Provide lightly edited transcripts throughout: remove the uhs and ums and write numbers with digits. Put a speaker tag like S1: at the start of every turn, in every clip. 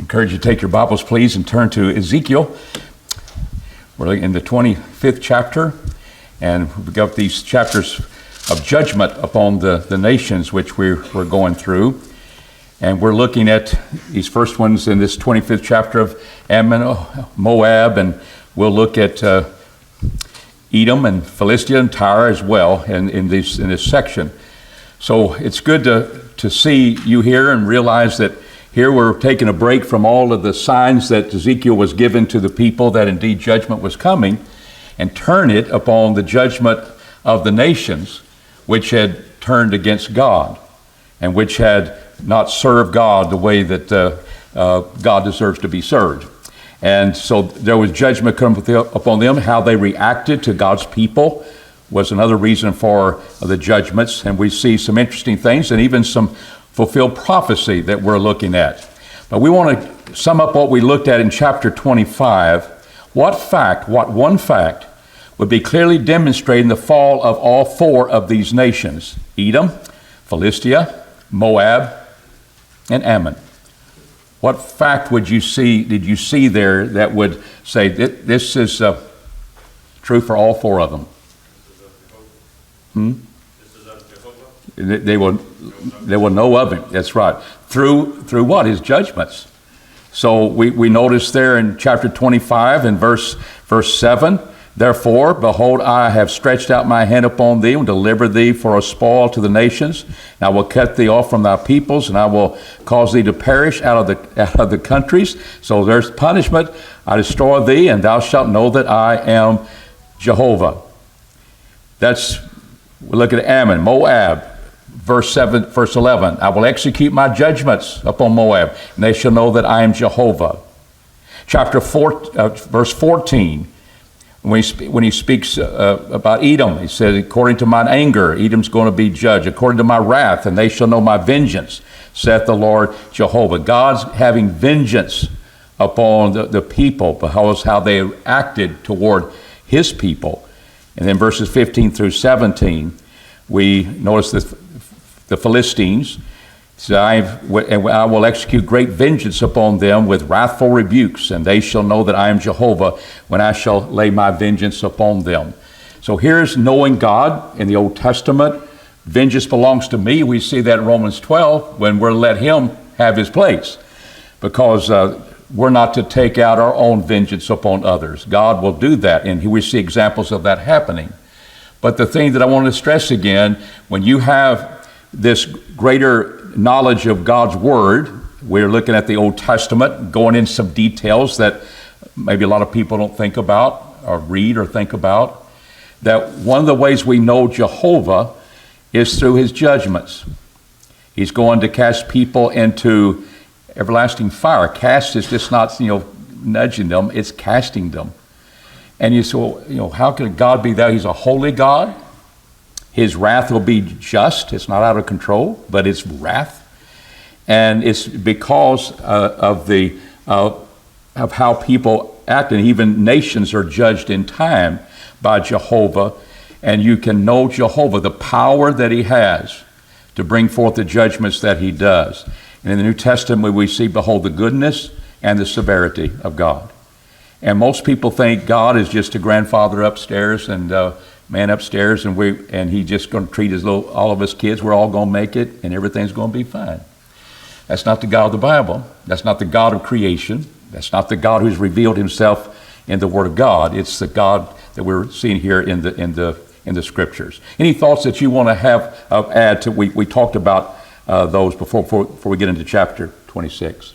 S1: Encourage you to take your Bibles, please, and turn to Ezekiel. We're in the 25th chapter, and we've got these chapters of judgment upon the nations which we're going through. And we're looking at these first ones in this 25th chapter of Ammon, Moab, and we'll look at Edom and Philistia and Tyre as well in this section. So it's good to see you here and realize that here we're taking a break from all of the signs that Ezekiel was given to the people that indeed judgment was coming, and turn it upon the judgment of the nations which had turned against God and which had not served God the way that God deserves to be served. And so there was judgment come upon them. How they reacted to God's people was another reason for the judgments. And we see some interesting things and even some fulfilled prophecy that we're looking at. But we want to sum up what we looked at in chapter 25. What one fact would be clearly demonstrating the fall of all four of these nations: Edom, Philistia, Moab, and Ammon. What fact did you see there that would say that this is true for all four of them?
S2: This is of Jehovah.
S1: They will know of it. That's right. Through what? His judgments. So we notice there in chapter 25 and verse 7, "Therefore, behold, I have stretched out my hand upon thee and delivered thee for a spoil to the nations. And I will cut thee off from thy peoples, and I will cause thee to perish out of the countries." So there's punishment. "I destroy thee, and thou shalt know that I am Jehovah." We look at Ammon, Moab, verse 11. "I will execute my judgments upon Moab, and they shall know that I am Jehovah." Chapter 4, verse 14. When he speaks about Edom, he says, "According to mine anger, Edom's going to be judged. According to my wrath, and they shall know my vengeance, saith the Lord Jehovah." God's having vengeance upon the people because how they acted toward his people. And then verses 15 through 17, we notice the Philistines. So I will execute great vengeance upon them with wrathful rebukes, and they shall know that I am Jehovah when I shall lay my vengeance upon them. So here's knowing God in the Old Testament. Vengeance belongs to me. We see that in Romans 12 when we're let him have his place, because we're not to take out our own vengeance upon others. God will do that, and we see examples of that happening. But the thing that I want to stress again, when you have this greater knowledge of God's Word, we're looking at the Old Testament, going into some details that maybe a lot of people don't think about or read or think about, that one of the ways we know Jehovah is through his judgments. He's going to cast people into everlasting fire. Cast is just not, nudging them, it's casting them. And you say, well, how can God be that? He's a holy God. His wrath will be just. It's not out of control, but it's wrath. And it's because of how people act, and even nations are judged in time by Jehovah. And you can know Jehovah, the power that he has to bring forth the judgments that he does. And in the New Testament, we see, behold, the goodness and the severity of God. And most people think God is just a grandfather upstairs and man upstairs, and he's just going to treat all of us kids. We're all going to make it, and everything's going to be fine. That's not the God of the Bible. That's not the God of creation. That's not the God who's revealed himself in the Word of God. It's the God that we're seeing here in the Scriptures. Any thoughts that you want to add to? We talked about those before we get into chapter 26.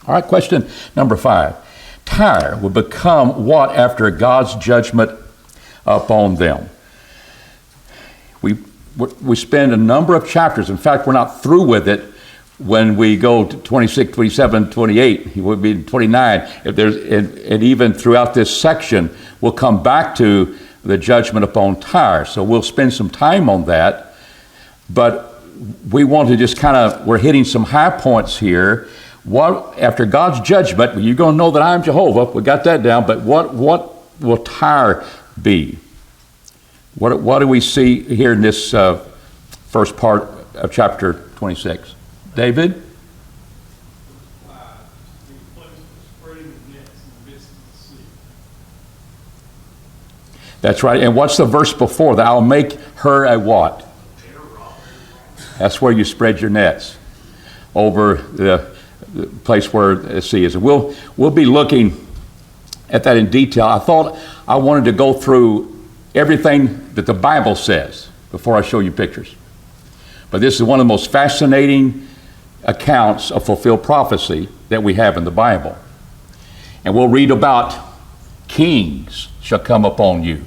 S1: All right, question number 5. Tyre will become what after God's judgment upon them? We spend a number of chapters. In fact, we're not through with it when we go to 26, 27, 28. It would be 29. And even throughout this section, we'll come back to the judgment upon Tyre. So we'll spend some time on that. But we want to just we're hitting some high points here. What after God's judgment, you're going to know that I am Jehovah. We got that down. But what will Tyre be? What do we see here in this first part of chapter 26? David? That's right. And what's the verse before that? I'll make her a what? That's where you spread your nets, over the place where the sea is. We'll be looking at that in detail. I thought I wanted to go through everything that the Bible says before I show you pictures. But this is one of the most fascinating accounts of fulfilled prophecy that we have in the Bible. And we'll read about kings shall come upon you.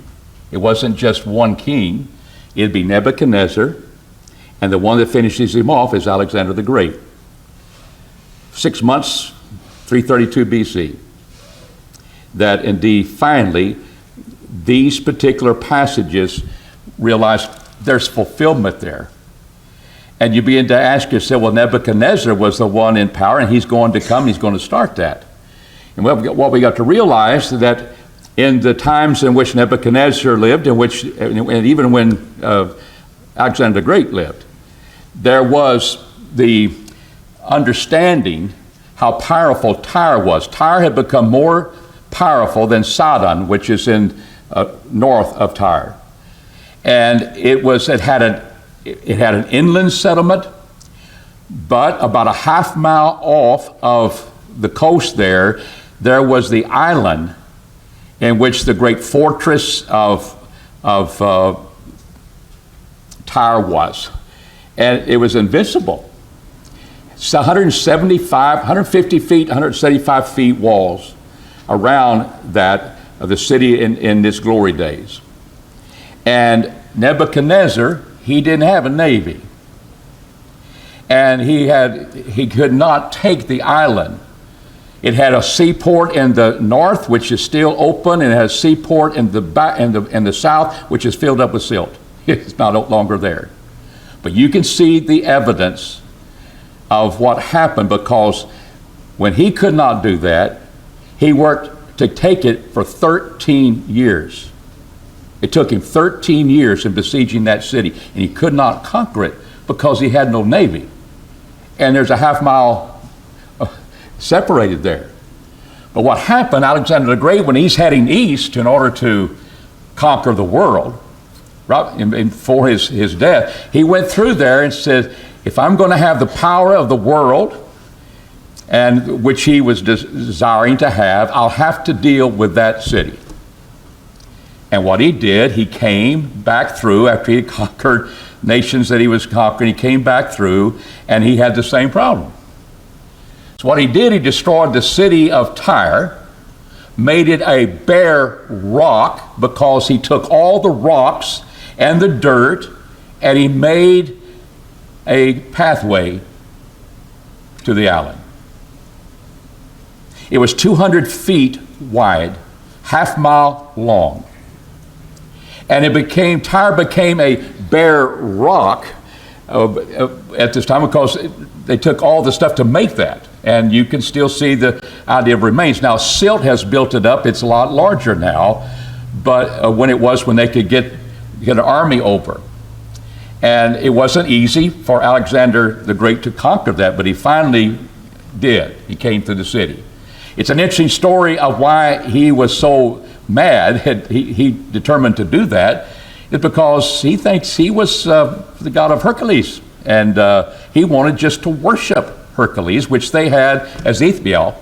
S1: It wasn't just one king. It'd be Nebuchadnezzar, and the one that finishes him off is Alexander the Great. 6 months, 332 BC. That indeed finally these particular passages realize there's fulfillment there. And you begin to ask yourself, well, Nebuchadnezzar was the one in power, and he's going to come, he's going to start that. And what we got to realize is that in the times in which Nebuchadnezzar lived, and even when Alexander the Great lived, there was the understanding how powerful Tyre was. Tyre had become more powerful than Sidon, which is in north of Tyre. And it had an inland settlement, but about a half mile off of the coast there was the island in which the great fortress of Tyre was. And it was invincible. It's 150 feet, 175 feet walls around that of the city in its glory days. And Nebuchadnezzar, he didn't have a navy. And he could not take the island. It had a seaport in the north, which is still open, and it has a seaport in the south, which is filled up with silt. It's no longer there. But you can see the evidence of what happened, because when he could not do that, he worked to take it for 13 years. It took him 13 years in besieging that city, and he could not conquer it because he had no navy. And there's a half mile separated there. But what happened, Alexander the Great, when he's heading east in order to conquer the world, right, for his death, he went through there and said, if I'm going to have the power of the world, and which he was desiring to have, I'll have to deal with that city. And what he did, he came back through after he conquered nations that he was conquering. He came back through, and he had the same problem. So what he did, he destroyed the city of Tyre, made it a bare rock, because he took all the rocks and the dirt, and he made a pathway to the island. It was 200 feet wide, half mile long. And Tyre became a bare rock at this time, because they took all the stuff to make that. And you can still see the idea of remains. Now, silt has built it up. It's a lot larger now, but when they could get an army over. And it wasn't easy for Alexander the Great to conquer that, but he finally did. He came to the city. It's an interesting story of why he was so mad. He determined to do that. It's because he thinks he was the god of Hercules, and he wanted just to worship Hercules, which they had as Ezekiel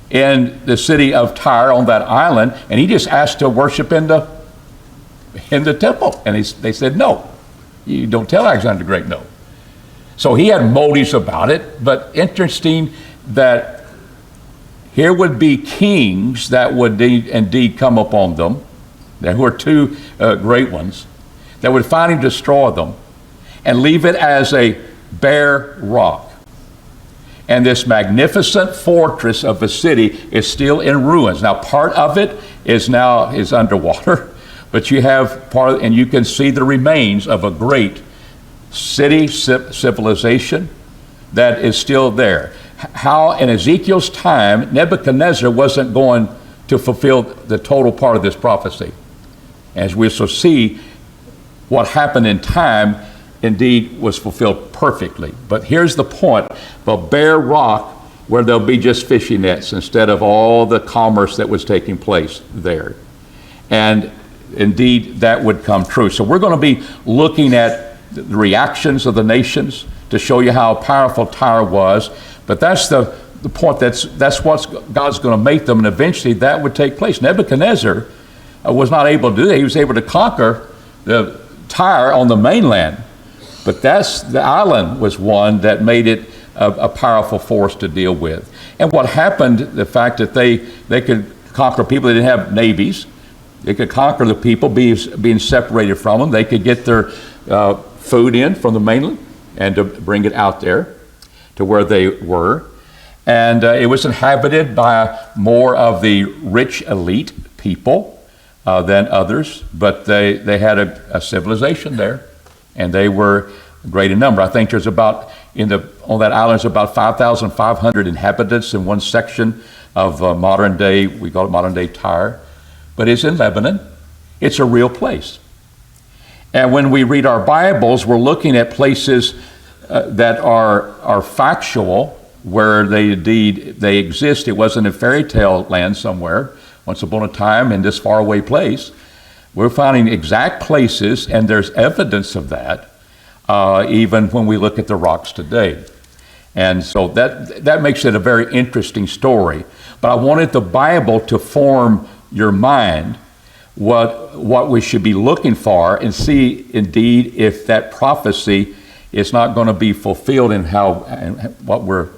S1: in the city of Tyre on that island, and he just asked to worship in the temple, and they said no. You don't tell Alexander the Great no. So he had motives about it, but interesting that here would be kings that would indeed come upon them, there were two great ones, that would finally destroy them and leave it as a bare rock. And this magnificent fortress of a city is still in ruins. Now, part of it is underwater, but you have and you can see the remains of a great city civilization that is still there. How in Ezekiel's time, Nebuchadnezzar wasn't going to fulfill the total part of this prophecy. As we shall see, what happened in time indeed was fulfilled perfectly. But here's the point, the bare rock where there'll be just fishing nets instead of all the commerce that was taking place there. And indeed that would come true. So we're going to be looking at the reactions of the nations to show you how powerful Tyre was. But that's the point. That's what God's going to make them, and eventually that would take place. Nebuchadnezzar was not able to do that. He was able to conquer the Tyre on the mainland, but the island was one that made it a powerful force to deal with. And what happened, the fact that they could conquer people, they didn't have navies. They could conquer the people being separated from them. They could get their food in from the mainland and to bring it out there to where they were. And it was inhabited by more of the rich elite people than others, but they had a civilization there, and they were great in number. I think there's about, on that island, there's about 5,500 inhabitants in one section of modern day, we call it modern day Tyre, but it's in Lebanon. It's a real place. And when we read our Bibles, we're looking at places that are factual, where they exist. It wasn't a fairy tale land somewhere, once upon a time in this faraway place. We're finding exact places, and there's evidence of that, even when we look at the rocks today. And so that makes it a very interesting story. But I wanted the Bible to form your mind what we should be looking for, and see indeed if that prophecy is not going to be fulfilled in how we're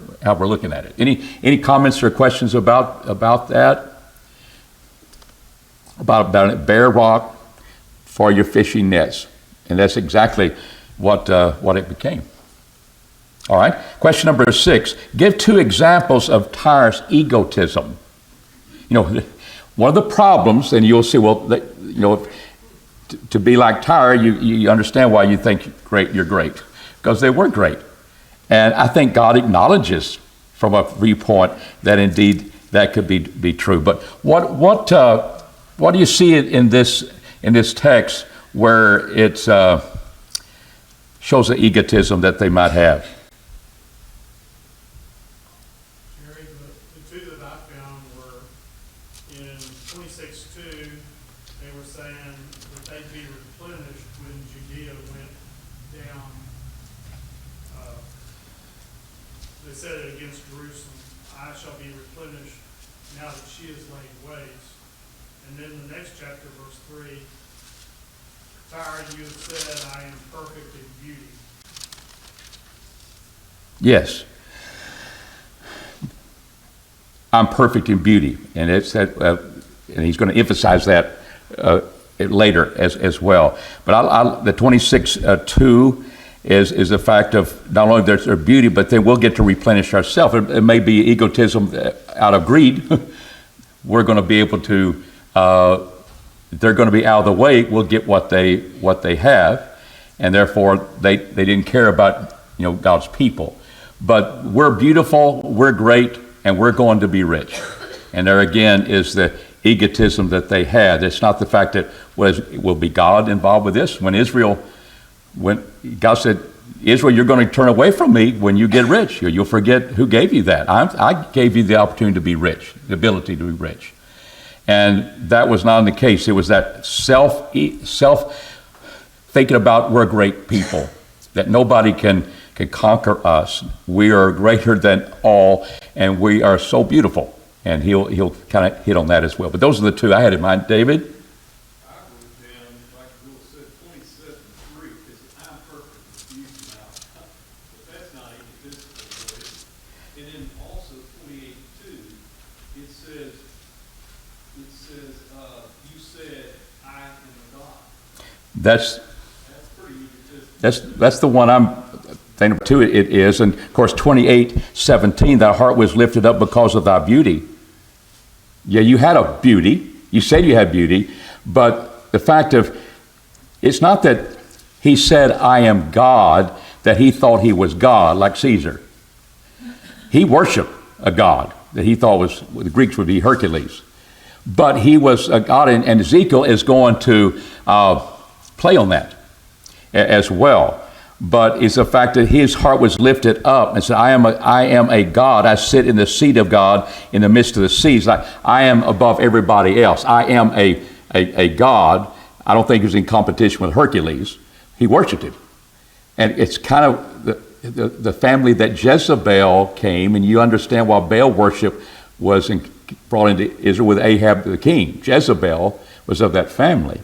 S1: looking at it. Any comments or questions about that? About a bare rock for your fishing nets, and that's exactly what it became. All right. Question number 6: give 2 examples of Tyre's egotism. One of the problems, and you'll see, to be like Tyre, you understand why you think you're great, because they were great. And I think God acknowledges from a viewpoint that indeed that could be true. But what do you see in this text where it shows the egotism that they might have?
S3: Jerry, the 2 that I found were in 26:2. They were saying that they'd be replenished when Judea went down. They said it against Jerusalem, I shall be replenished now that she is laid waste. And then the next chapter, verse 3, Tyre, you have said, I am perfect in beauty.
S1: Yes. I'm perfect in beauty. And it's that, and he's going to emphasize that later as well. But the 26:2 is the fact of not only their beauty, but then we'll get to replenish ourselves. It may be egotism out of greed. We're going to be able to, they're going to be out of the way. We'll get what they have, and therefore they didn't care about God's people. But we're beautiful, we're great, and we're going to be rich. And there again is the egotism that they had. It's not the fact that will be God involved with this. When God said, Israel, you're going to turn away from me when you get rich. You'll forget who gave you that. I gave you the opportunity to be rich, the ability to be rich. And that was not in the case. It was that self thinking about we're great people, that nobody can conquer us. We are greater than all, and we are so beautiful. And he'll kind of hit on that as well. But those are the 2 I had in mind. David?
S4: I wrote down, like Bill said, 27:3, because I'm perfect with you now. But that's not egotistical. And then also 28:2, it says, you said, I am God.
S1: That's
S4: pretty egotistical.
S1: That's the one I'm thinking of too. It is, and of course 28:17, thy heart was lifted up because of thy beauty. Yeah, you had a beauty. You said you had beauty, but the fact of, it's not that he said, I am God, that he thought he was God, like Caesar. He worshiped a god that he thought the Greeks would be Hercules. But he was a god, and Ezekiel is going to play on that as well. But it's the fact that his heart was lifted up and said, I am a God. I sit in the seat of God in the midst of the seas. I am above everybody else. I am a God, I don't think he was in competition with Hercules. He worshiped him. And it's kind of the family that Jezebel came, and you understand why Baal worship was brought into Israel with Ahab the king. Jezebel was of that family.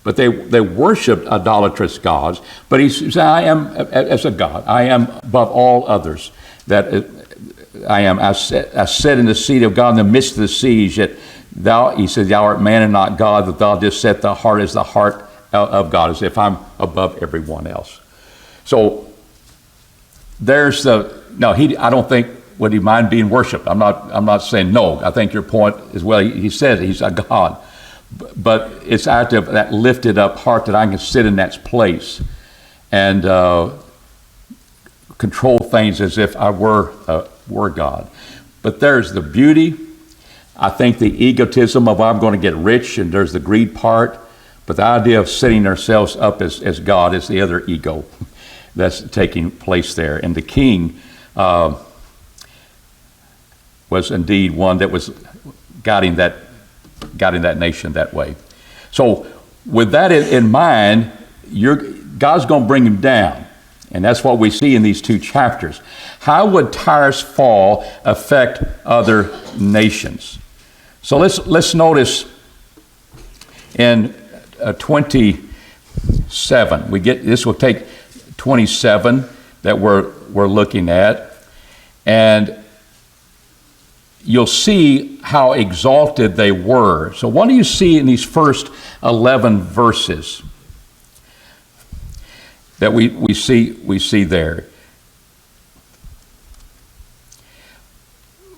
S1: But they worshiped idolatrous gods. But he said, I am, as a God, I am above all others. That I sit in the seat of God in the midst of the seas, yet thou, he said, thou art man and not God, that thou didst set the heart as the heart of God, as if I'm above everyone else. So there's I don't think would he mind being worshipped. I'm not saying no. I think your point is well. He said he's a God, but it's out of that lifted up heart that I can sit in that place and control things as if I were God. But there's the beauty. I think the egotism of I'm going to get rich, and there's the greed part. But the idea of setting ourselves up as God is the other ego that's taking place there. And the king was indeed one that was guiding that nation that way. So with that in mind, God's going to bring him down. And that's what we see in these two chapters. How would Tyre's fall affect other nations? So let's notice in 27. This will take 27 that we're looking at, and you'll see how exalted they were. So what do you see in these first 11 verses that we see there?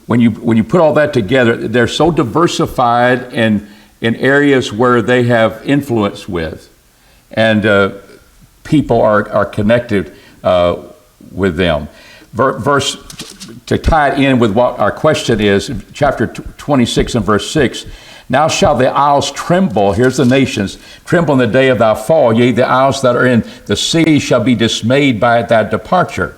S1: When you put all that together, they're so diversified in areas where they have influence with, and people are connected with them. Verse, to tie it in with what our question is, chapter 26 and verse 6, now shall the isles tremble, here's the nations, tremble in the day of thy fall, yea, the isles that are in the sea shall be dismayed by thy departure.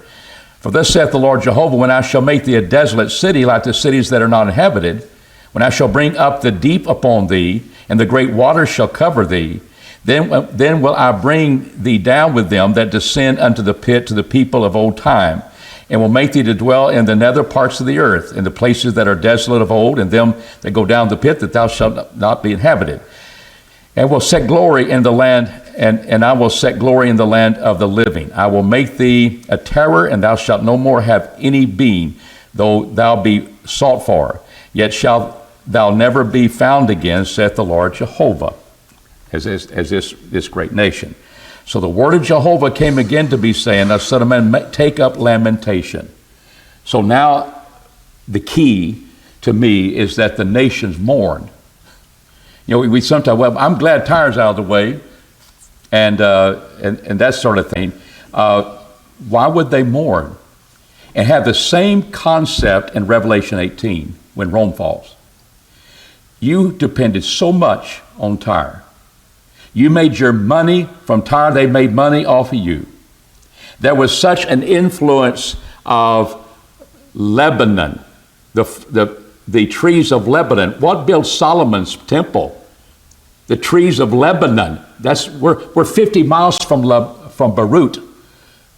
S1: For thus saith the Lord Jehovah, when I shall make thee a desolate city like the cities that are not inhabited, when I shall bring up the deep upon thee, and the great waters shall cover thee, then will I bring thee down with them that descend unto the pit, to the people of old time, and will make thee to dwell in the nether parts of the earth, in the places that are desolate of old, and them that go down the pit, that thou shalt not be inhabited. And will set glory in the land, and I will set glory in the land of the living. I will make thee a terror, and thou shalt no more have any being, though thou be sought for. Yet shalt thou never be found again, saith the Lord Jehovah, as this great nation. So the word of Jehovah came again to be saying, thou son of man, take up lamentation. So now the key to me is that the nations mourn. You know, we sometimes, well, I'm glad Tyre's out of the way, and that sort of thing. Why would they mourn? And have the same concept in Revelation 18 when Rome falls. You depended so much on Tyre. You made your money from Tyre. They made money off of you. There was such an influence of Lebanon, the trees of Lebanon. What built Solomon's temple? The trees of Lebanon. We're 50 miles from Beirut,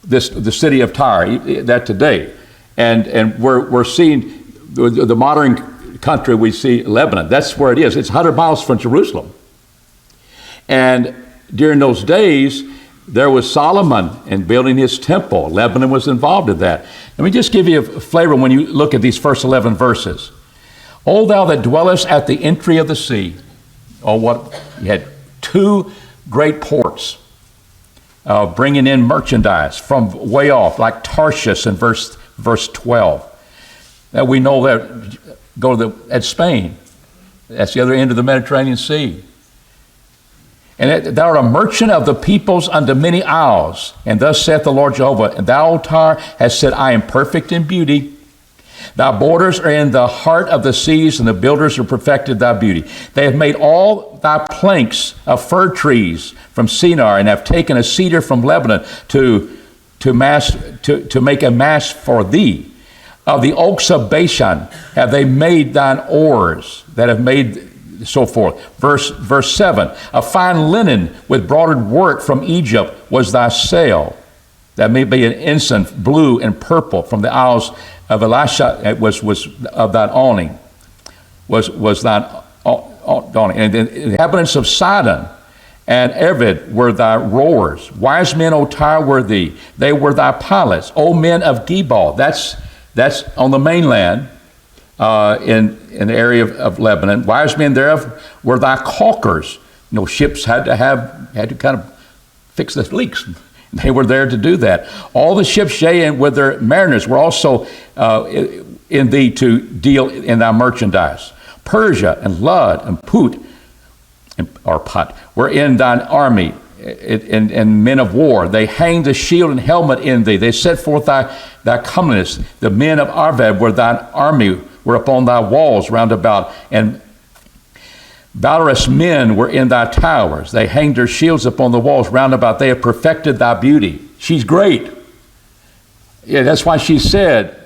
S1: the city of Tyre, that today, and we're seeing the modern country. We see Lebanon. That's where it is. It's 100 miles from Jerusalem. And during those days, there was Solomon in building his temple. Lebanon was involved in that. Let me just give you a flavor when you look at these first 11 verses. O thou that dwellest at the entry of the sea. You had two great ports bringing in merchandise from way off, like Tarshish in verse 12. That we know that at Spain. That's the other end of the Mediterranean Sea. And thou art a merchant of the peoples unto many isles. And thus saith the Lord Jehovah, and thou, O Tyre, hast said, I am perfect in beauty. Thy borders are in the heart of the seas, and the builders have perfected thy beauty. They have made all thy planks of fir trees from Shinar, and have taken a cedar from Lebanon to make a mast for thee. Of the oaks of Bashan have they made thine oars, that have made so forth. Verse 7, a fine linen with broidered work from Egypt was thy sail. That may be an ensign, blue and purple, from the isles of Elisha. It was of thine awning. Was thine awning. And the inhabitants of Sidon and Evid were thy rowers. Wise men, O Tyre, were thee. They were thy pilots. O men of Gebal. That's on the mainland, in the area of Lebanon. Wise men thereof were thy caulkers. Ships had to kind of fix the leaks. They were there to do that. All the ships, yea, and with their mariners, were also in thee to deal in thy merchandise. Persia and Lud and Put were in thine army, and men of war. They hanged the shield and helmet in thee. They set forth thy comeliness. The men of Arvad were thine army, were upon thy walls round about, and valorous men were in thy towers. They hanged their shields upon the walls round about. They have perfected thy beauty. She's great. Yeah, that's why she said,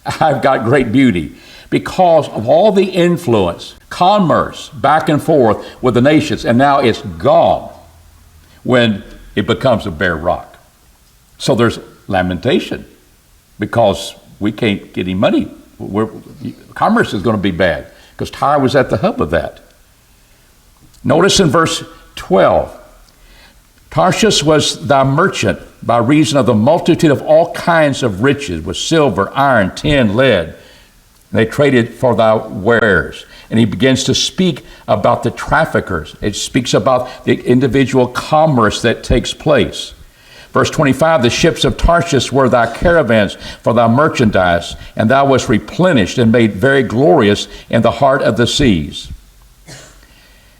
S1: I've got great beauty. Because of all the influence, commerce, back and forth with the nations, and now it's gone when it becomes a bare rock. So there's lamentation because we can't get any money. Commerce is going to be bad because Tyre was at the hub of that. Notice in verse 12, Tarshish was thy merchant by reason of the multitude of all kinds of riches, with silver, iron, tin, lead. They traded for thy wares. And he begins to speak about the traffickers. It speaks about the individual commerce that takes place. Verse 25, the ships of Tarshish were thy caravans for thy merchandise, and thou wast replenished and made very glorious in the heart of the seas.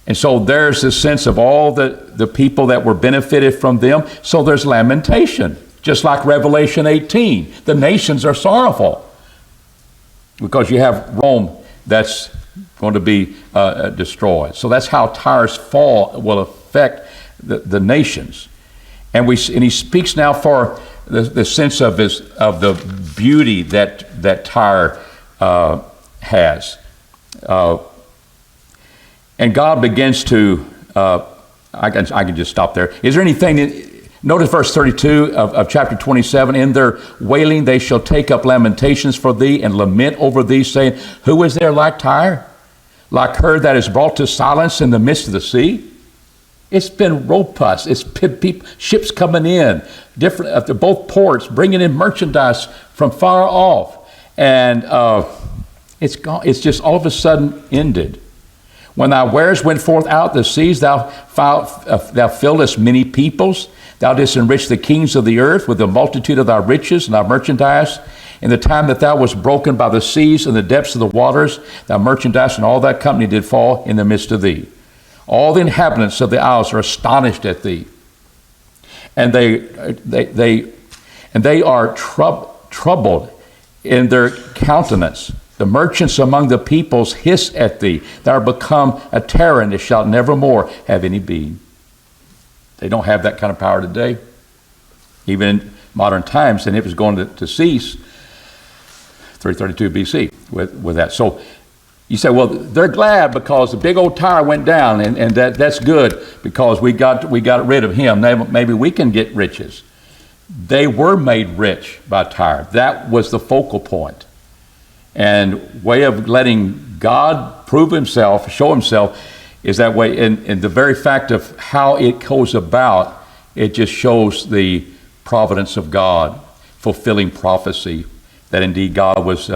S1: And so there's this sense of all the people that were benefited from them. So there's lamentation, just like Revelation 18. The nations are sorrowful because you have Rome that's going to be destroyed. So that's how Tyre's fall will affect the nations. And he speaks now for the sense of the beauty that Tyre has. And God begins to, I can just stop there. Is there anything, notice verse 32 of chapter 27, in their wailing they shall take up lamentations for thee and lament over thee, saying, who is there like Tyre? Like her that is brought to silence in the midst of the sea? It's been robust. It's people, ships coming in, different at both ports, bringing in merchandise from far off. And it's gone. It's just all of a sudden ended. When thy wares went forth out the seas, thou filledest many peoples. Thou didst enrich the kings of the earth with the multitude of thy riches and thy merchandise. In the time that thou wast broken by the seas and the depths of the waters, thy merchandise and all that company did fall in the midst of thee. All the inhabitants of the isles are astonished at thee, and they are troubled in their countenance. The merchants among the peoples hiss at thee. Thou art become a terror, and it shalt never more have any being. They don't have that kind of power today, even in modern times, and it was going to cease 332 BC with that. So you say, well, they're glad because the big old Tyre went down, and that's good because we got rid of him. Maybe we can get riches. They were made rich by Tyre. That was the focal point. And way of letting God prove himself, show himself, is that way. And the very fact of how it goes about, it just shows the providence of God, fulfilling prophecy, that indeed God was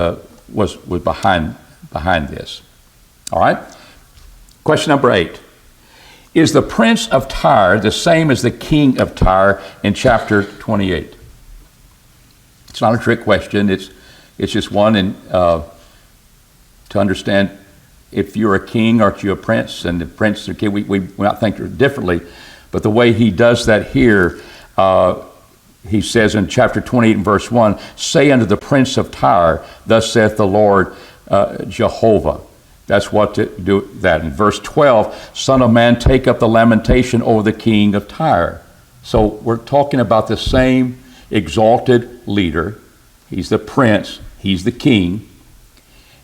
S1: behind this. All right? Question number 8. Is the prince of Tyre the same as the king of Tyre in chapter 28? It's not a trick question. It's just one to understand if you're a king or if you're a prince, and the prince and king, we might think differently, but the way he does that here, he says in chapter 28 and verse 1, say unto the prince of Tyre, thus saith the Lord Jehovah. That's what to do that. In verse 12, son of man, take up the lamentation over the king of Tyre. So we're talking about the same exalted leader. He's the prince. He's the king.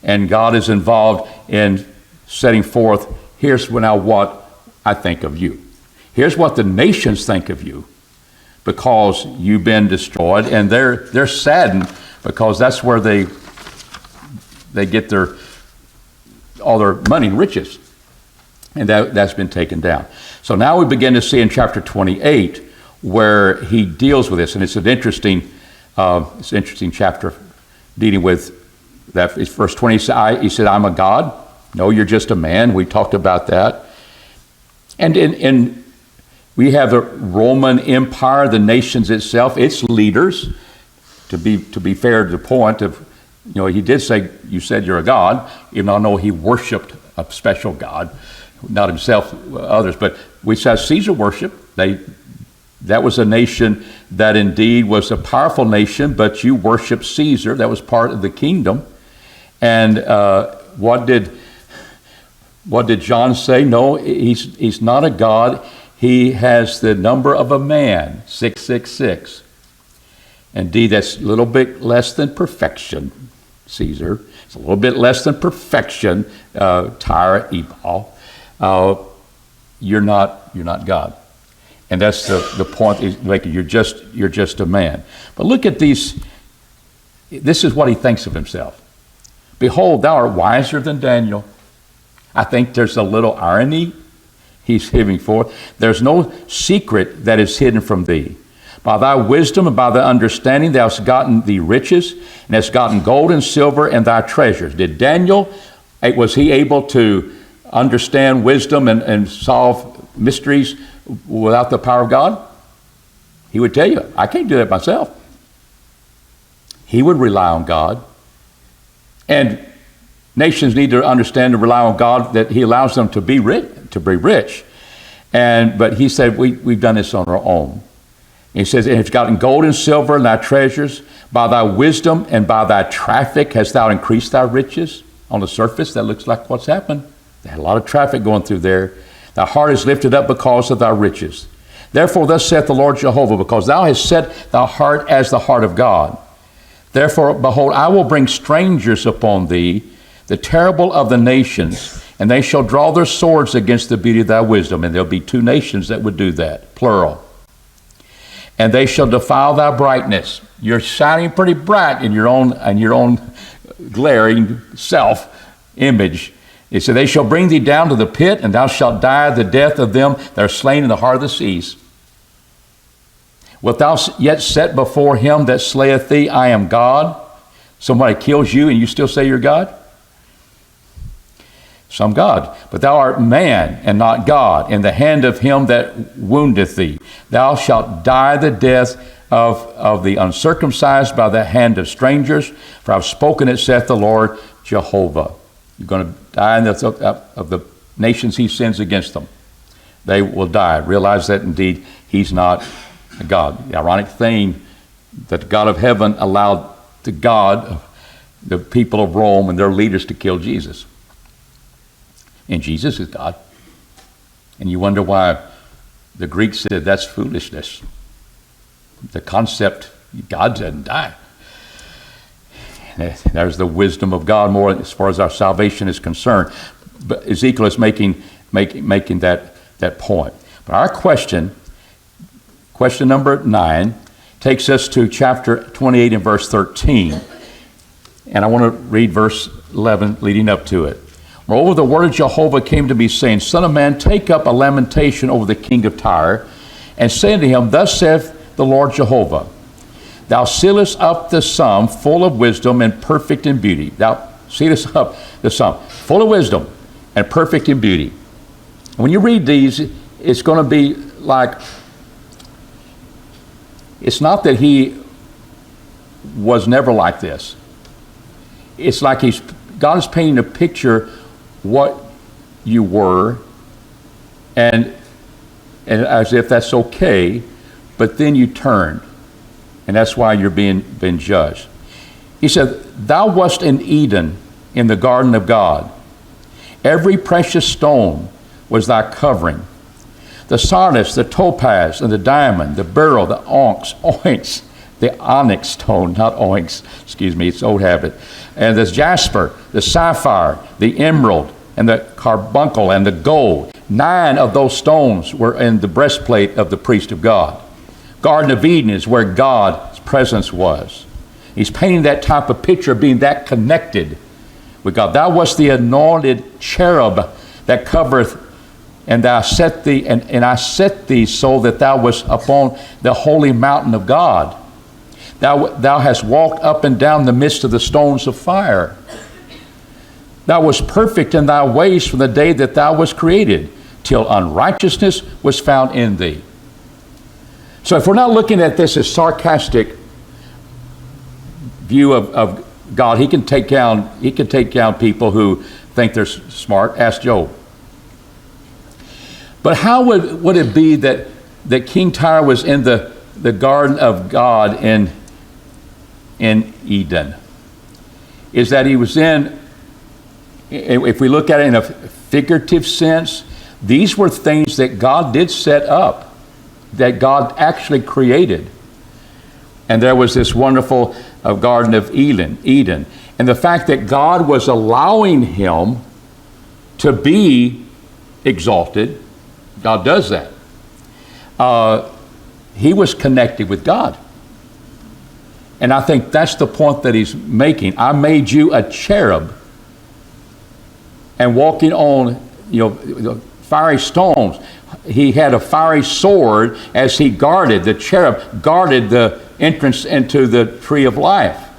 S1: And God is involved in setting forth here's now what I think of you. Here's what the nations think of you, because you've been destroyed, and they're saddened because that's where they get all their money and riches, and that's been taken down. So now we begin to see in chapter 28 where he deals with this, and it's an interesting chapter dealing with that. It's verse 20. He said, "I'm a god." No, you're just a man. We talked about that, and we have the Roman Empire, the nations itself, its leaders. To be fair to the point of, he did say, "You said you're a god," even though I know he worshipped a special god, not himself, others. But we said Caesar worship. That was a nation that indeed was a powerful nation, but you worship Caesar. That was part of the kingdom. And what did John say? No, he's not a god. He has the number of a man, 666. Indeed, that's a little bit less than perfection, Caesar. It's a little bit less than perfection, Tyre, Ebal. You're not God. And that's the point he's making. You're just a man. But look at these. This is what he thinks of himself. "Behold, thou art wiser than Daniel." I think there's a little irony he's giving forth. "There's no secret that is hidden from thee. By thy wisdom and by thy understanding thou hast gotten thee riches, and hast gotten gold and silver and thy treasures." Did Daniel, was he able to understand wisdom and solve mysteries without the power of God? He would tell you, "I can't do that myself." He would rely on God. And nations need to understand and rely on God, that he allows them to be rich. But he said, we've done this on our own. He says, "And hast gotten gold and silver and thy treasures. By thy wisdom and by thy traffic hast thou increased thy riches." On the surface, that looks like what's happened. They had a lot of traffic going through there. "Thy heart is lifted up because of thy riches. Therefore thus saith the Lord Jehovah, because thou hast set thy heart as the heart of God. Therefore, behold, I will bring strangers upon thee, the terrible of the nations, and they shall draw their swords against the beauty of thy wisdom." And there'll be two nations that would do that, plural. "And they shall defile thy brightness." You're shining pretty bright in your own glaring self-image. It said, "They shall bring thee down to the pit, and thou shalt die the death of them that are slain in the heart of the seas. Wilt thou yet set before him that slayeth thee, I am God?" Somebody kills you and you still say you're God? Some God. "But thou art man and not God, in the hand of him that woundeth thee. Thou shalt die the death of the uncircumcised by the hand of strangers, for I've spoken it, saith the Lord Jehovah." You're going to die of the nations he sends against them. They will die. Realize that indeed he's not a God. The ironic thing that the God of heaven allowed the people of Rome and their leaders to kill Jesus. And Jesus is God. And you wonder why the Greeks said that's foolishness. The concept, God doesn't die. There's the wisdom of God more as far as our salvation is concerned. But Ezekiel is making that point. But our question number 9, takes us to chapter 28 and verse 13. And I want to read verse 11 leading up to it. "Moreover, the word of Jehovah came to me, saying, Son of man, take up a lamentation over the king of Tyre, and say unto him, Thus saith the Lord Jehovah, Thou sealest up the sum full of wisdom and perfect in beauty. Thou sealest up the sum full of wisdom and perfect in beauty." When you read these, it's going to be like, it's not that he was never like this. It's like God is painting a picture what you were, and as if that's okay, but then you turned, and that's why you're being judged. He said, "Thou wast in Eden, in the garden of God. Every precious stone was thy covering. The sardius, the topaz, and the diamond, the beryl, the onyx, the onyx stone, not oinks, excuse me, it's old habit, and the jasper, the sapphire, the emerald, and the carbuncle and the gold. 9 of those stones were in the breastplate of the priest of God. Garden of Eden is where God's presence was. He's painting that type of picture of being that connected with God. Thou wast the anointed cherub that covereth, and thou set thee, and I set thee so that thou wast upon the holy mountain of God. Thou hast walked up and down the midst of the stones of fire. Thou wast perfect in thy ways from the day that thou wast created, till unrighteousness was found in thee. So if we're not looking at this as sarcastic view of God, he can take down people who think they're smart. Ask Job. But how would it be that King Tyre was in the garden of God in Eden? Is that he was in, if we look at it in a figurative sense, these were things that God did set up, that God actually created. And there was this wonderful Garden of Eden. And the fact that God was allowing him to be exalted, God does that. He was connected with God. And I think that's the point that he's making. I made you a cherub, and walking on, fiery stones. He had a fiery sword as he guarded. The cherub guarded the entrance into the tree of life.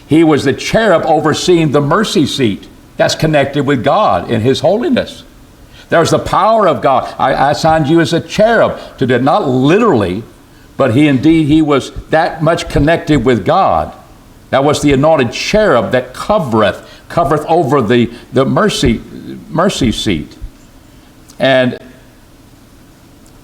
S1: He was the cherub overseeing the mercy seat. That's connected with God in his holiness. There's the power of God. I assigned you as a cherub to do, not literally, but he was that much connected with God. That was the anointed cherub that covereth over the mercy seat. And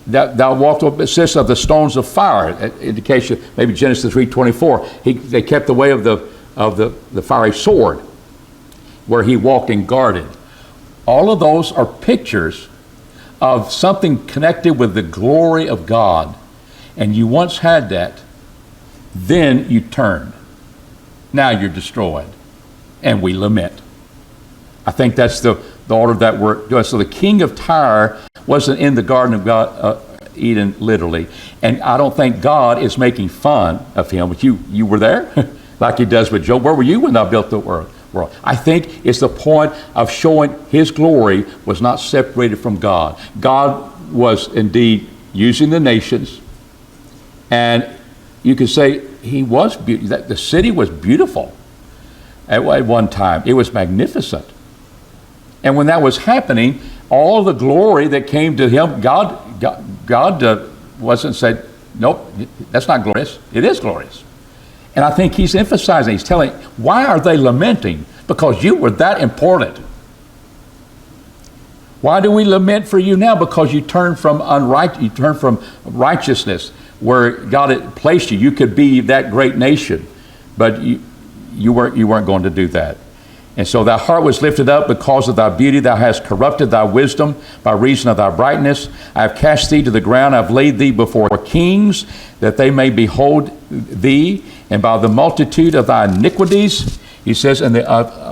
S1: that thou walked assists of the stones of fire. Indication, maybe Genesis 3:24. They kept the way of the fiery sword, where he walked and guarded. All of those are pictures of something connected with the glory of God. And you once had that, then you turned. Now you're destroyed, and we lament. I think that's the order that we're doing. So the king of Tyre wasn't in the Garden of God, Eden, literally. And I don't think God is making fun of him. But you were there, like he does with Job. Where were you when I built the world? I think it's the point of showing his glory was not separated from God. God was indeed using the nations, and you could say he was beautiful. The city was beautiful at one time. It was magnificent. And when that was happening, all the glory that came to him, God wasn't said, nope, that's not glorious. It is glorious. And I think he's emphasizing, he's telling, why are they lamenting? Because you were that important. Why do we lament for you now? Because you turned from righteousness, where God had placed you. You could be that great nation, but you weren't going to do that. And so thy heart was lifted up because of thy beauty. Thou hast corrupted thy wisdom by reason of thy brightness. I have cast thee to the ground. I have laid thee before kings, that they may behold thee. And by the multitude of thy iniquities, he says, in the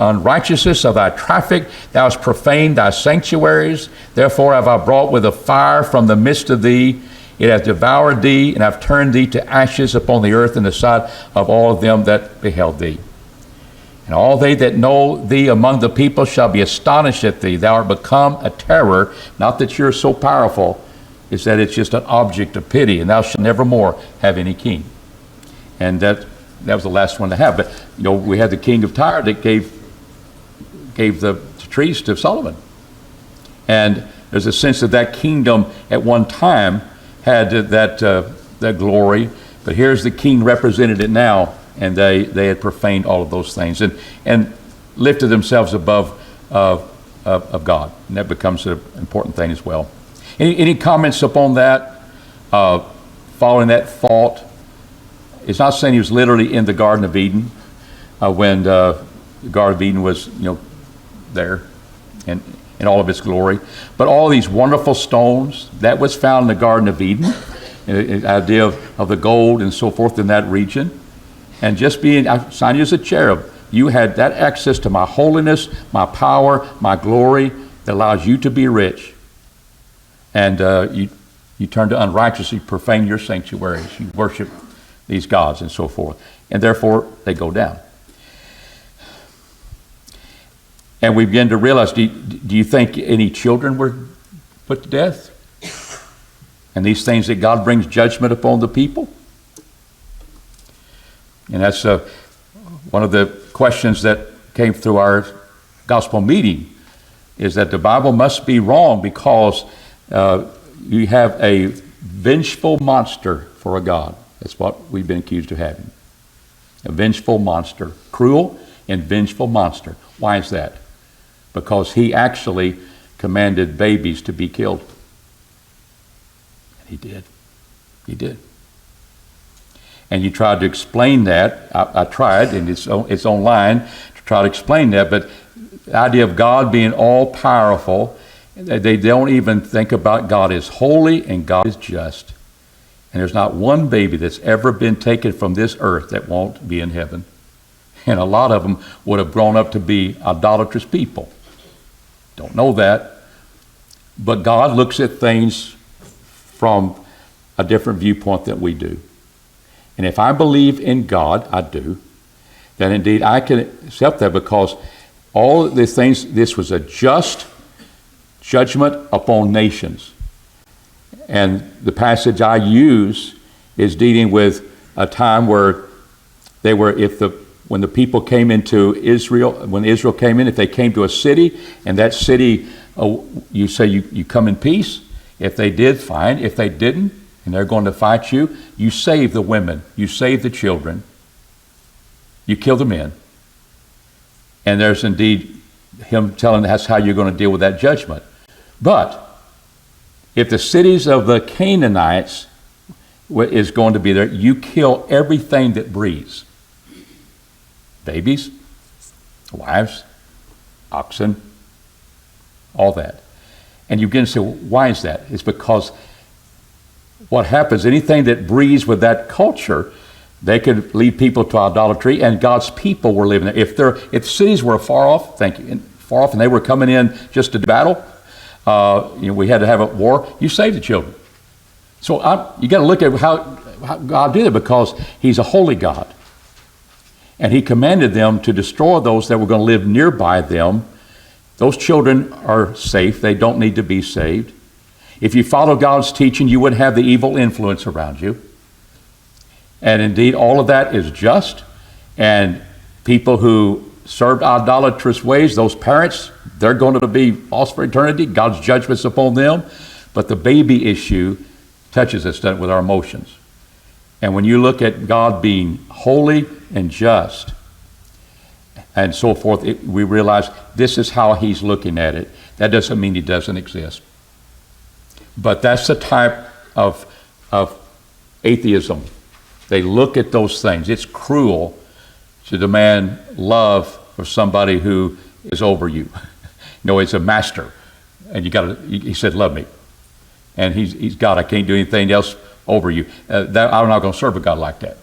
S1: unrighteousness of thy traffic, thou hast profaned thy sanctuaries. Therefore have I brought with a fire from the midst of thee. It hath devoured thee, and I have turned thee to ashes upon the earth in the sight of all of them that beheld thee. And all they that know thee among the people shall be astonished at thee. Thou art become a terror, not that you're so powerful, is that it's just an object of pity, and thou shalt never more have any king. And that was the last one to have. But we had the king of Tyre that gave the trees to Solomon. And there's a sense that kingdom at one time had that glory, but here's the king represented it now. And they had profaned all of those things and lifted themselves above of God. And that becomes an important thing as well. Any comments upon that, following that thought? It's not saying he was literally in the Garden of Eden when the Garden of Eden was there and in all of its glory. But all these wonderful stones, that was found in the Garden of Eden. The idea of the gold and so forth in that region. And just I signed you as a cherub You had that access to my holiness, my power, my glory that allows you to be rich. And you turn to unrighteousness, you profane your sanctuaries, you worship these gods and so forth. And therefore, they go down. And we begin to realize, do you think any children were put to death? And these things that God brings judgment upon the people? And that's one of the questions that came through our gospel meeting, is that the Bible must be wrong because you have a vengeful monster for a God. That's what we've been accused of having. A vengeful monster. Cruel and vengeful monster. Why is that? Because he actually commanded babies to be killed. And he did. He did. And you tried to explain that. I tried, and it's online, to try to explain that. But the idea of God being all-powerful, they don't even think about God is holy and God is just. And there's not one baby that's ever been taken from this earth that won't be in heaven. And a lot of them would have grown up to be idolatrous people. Don't know that. But God looks at things from a different viewpoint than we do. And if I believe in God, I do, then indeed I can accept that, because all of these things, this was a just judgment upon nations. And the passage I use is dealing with a time where they were, when the people came into Israel, when Israel came in, if they came to a city, and that city, you say you come in peace. If they did, fine. If they didn't, and they're going to fight you, you save the women, you save the children, you kill the men. And there's indeed him telling that's how you're going to deal with that judgment. But if the cities of the Canaanites is going to be there, you kill everything that breathes. Babies, wives, oxen, all that. And you begin to say, well, why is that? It's because what happens, anything that breathes with that culture, they could lead people to idolatry, and God's people were living there. If cities were far off, and they were coming in just to battle, we had to have a war, you save the children. So you got to look at how God did it, because he's a holy God. And he commanded them to destroy those that were going to live nearby them. Those children are safe. They don't need to be saved. If you follow God's teaching, you wouldn't have the evil influence around you. And indeed, all of that is just. And people who served idolatrous ways, those parents, they're going to be lost for eternity. God's judgment's upon them. But the baby issue touches us, doesn't it, with our emotions. And when you look at God being holy and just and so forth, we realize this is how he's looking at it. That doesn't mean he doesn't exist. But that's the type of atheism. They look at those things. It's cruel to demand love for somebody who is over you. It's a master. And he said, love me. And he's God. I can't do anything else over you. I'm not going to serve a God like that.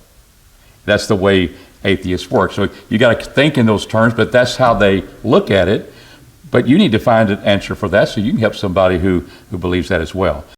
S1: That's the way atheists work. So you got to think in those terms, but that's how they look at it. But you need to find an answer for that so you can help somebody who believes that as well.